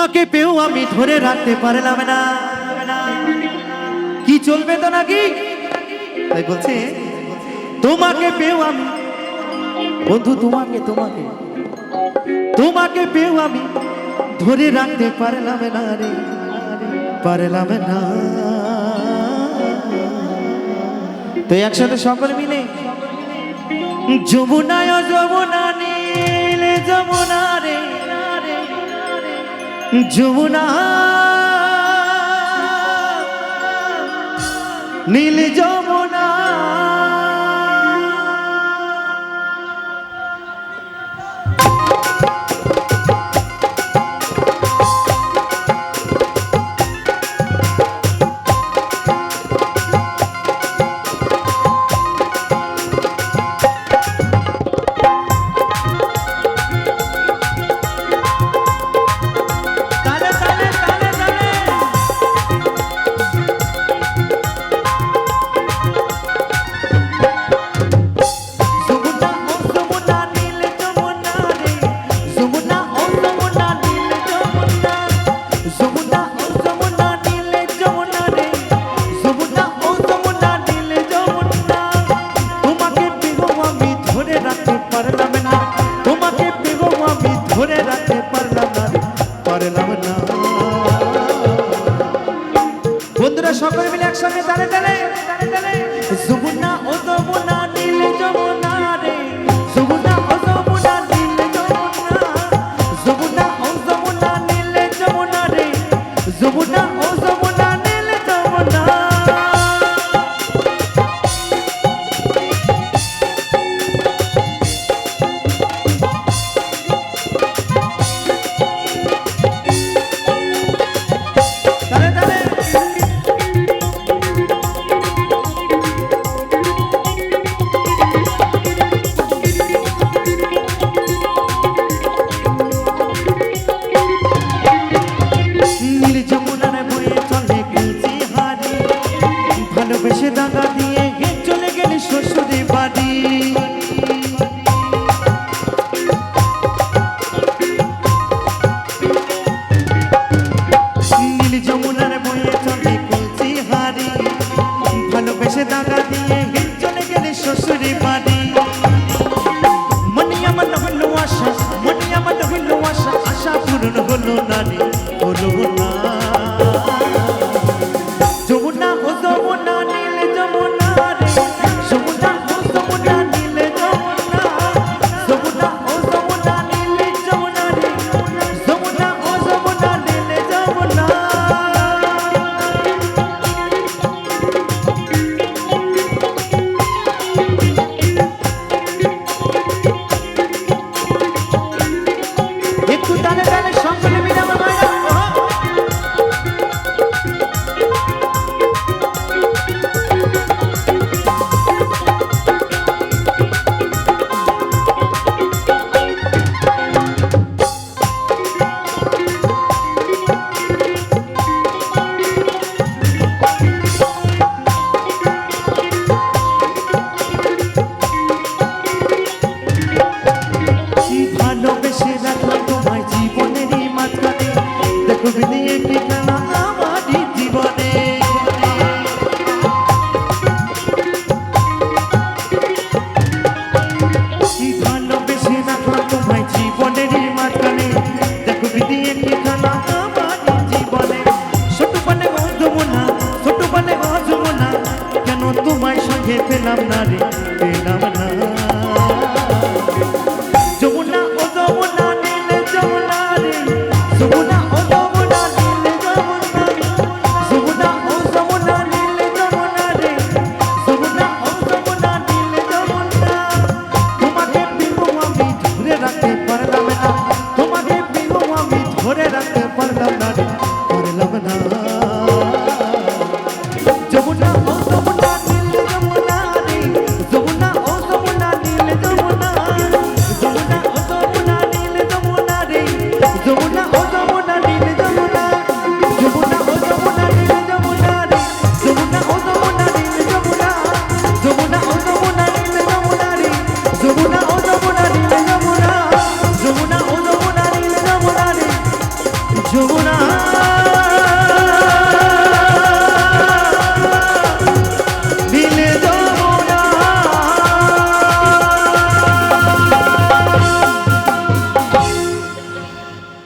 তোমাকে পেও আমি ধরে রাখতে পারলাম না। কি চলবে তো নাকি? তাই বলছে তোমাকে পেও আমি বন্ধু, তোমাকে তোমাকে তোমাকে পেও আমি ধরে রাখতে পারলাম না রে, পারলাম না। তো একসাথে সকলে মিলে যমুনায় যমুনা নীলে যমুনা রে, যমুনা নীল যমুনা। বন্ধুরা সকলে মিলে একসঙ্গে তালে তালে যমুনা ও যমুনা নীল যমুনা রে, যমুনা ও যমুনা নীল যমুনা, যমুনা ও যমুনা নীল যমুনা রে, যমুনা ও যমুনা নীল যমুনা। ভালোবেসে দাগা দিয়ে চলে গেলি শ্বশুরে বাড়ি, নীল যমুনার বয়ে চলে কলসি হারি, ভালোবেসে দাগা দিয়ে চলে গেলি শ্বশুরে বাড়ি। মনে আমার হলো আশা, মনে আমার হলো আশা, আশা পূরণ হলো না রে, হলো না। যমুনা ও যমুনা নীল যমুনা রে, যমুনা ও যমুনা নীল যমুনা, যমুনা ও যমুনা নীল যমুনা রে, যমুনা ও যমুনা নীল যমুনা। একটু তালে তালে সকলে মিলে আমার মায়েরা ভালোবেসে রাখলাম তোমায় জীবনেরই মাঝখানে, দেখো বিনিয়ে কি খেলা আমারই জীবনে। ভালোবেসে রাখলাম তোমায় জীবনেরই মাঝখানে, দেখো বিনিয়ে কি খেলা আমারই জীবনে। ছোট বলে ও যমুনা, ছোট বলে ও যমুনা, কেন তোমায় সঙ্গে পেলাম না রে, পেলাম না। যমুনা ও যমুনা নীল যমুনা রে, যমুনা ও যমুনা নীল যমুনা